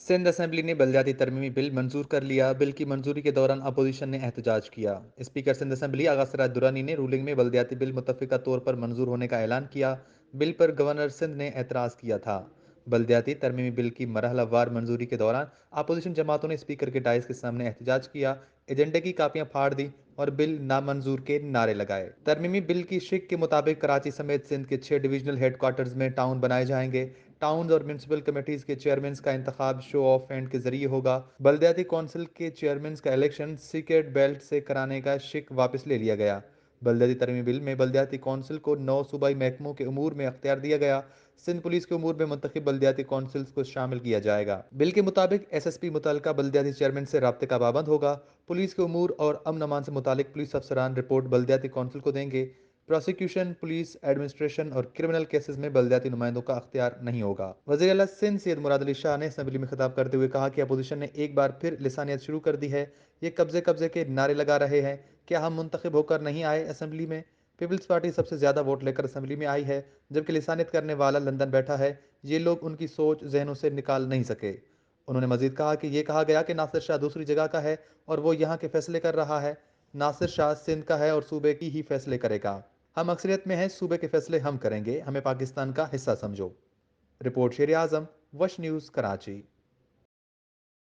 Sindh assembly ने बलदियाती तरमीमी bill मंजूर कर लिया। बिल की मंजूरी के दौरान अपोजिशन ने एहतजाज किया। स्पीकर सिंध असेंबली आगा सिराज दुरानी ने रूलिंग में बलदियाती बिल मुतफ़िका तौर पर मंजूर होने का ऐलान किया। बिल पर गवर्नर सिंध ने एतराज़ किया था। बलदियाती तरमीमी बिल की मरहलावार मंजूरी के दौरान अपोजिशन जमातों ने स्पीकर के डाइस के सामने एहतजाज किया, एजेंडे की कापियां फाड़ दी और बिल नामंजूर के नारे लगाए। तरमीमी बिल की शिक के मुताबिक कराची समेत सिंध के 6 डिवीजनल हेडक्वार्टर्स में टाउन बनाए जाएंगे। टाउन और म्यूनसिपल कमेटीज के चेयरमैन का इंतखाब शो ऑफ हैंड के जरिए होगा। बलदियाती कौंसिल के चेयरमैन का इलेक्शन सीक्रेट बैलेट से कराने का शिक वापस ले लिया गया। बलदियाती तरमीमी बिल में बलदियाती कौंसिल को 9 सूबाई महकमों के उमूर में अख्तियार दिया गया। सिंध पुलिस के उमूर में मुंतखब बलदियाती कौंसिल्स को शामिल किया जाएगा। बिल के मुताबिक SSP मुतल्लिका बलदियाती चेयरमैन से राब्ते का पाबंद होगा। पुलिस के उमूर और अमन अमान से मुतालिक पुलिस अफसरान रिपोर्ट बलदियाती कौंसिल को देंगे। प्रोसिक्यूशन, पुलिस एडमिनिस्ट्रेशन और क्रिमिनल केसेस में बलदियाती नुमाइंदों का अख्तियार नहीं होगा। वज़ीर आला सिंध सैयद मुराद अली शाह ने असम्बली में खिताब करते हुए कहा कि अपोजिशन ने एक बार फिर लिसानियत शुरू कर दी है। ये कब्जे कब्जे के नारे लगा रहे हैं। क्या हम मुंतखब होकर नहीं आए असम्बली में? पीपल्स पार्टी सबसे ज़्यादा वोट लेकर असम्बली में आई है, जबकि लिसानियत करने वाला लंदन बैठा है। ये लोग उनकी सोच जहनों से निकाल नहीं सके। उन्होंने मजीद कहा कि यह कहा गया कि नासिर शाह दूसरी जगह का है और वो यहाँ के फैसले कर रहा है। नासिर शाह सिंध का है और सूबे की ही फैसले करेगा। हम अक्सरियत में हैं, सूबे के फैसले हम करेंगे, हमें पाकिस्तान का हिस्सा समझो। रिपोर्ट शेर आजम, वश न्यूज़, कराची।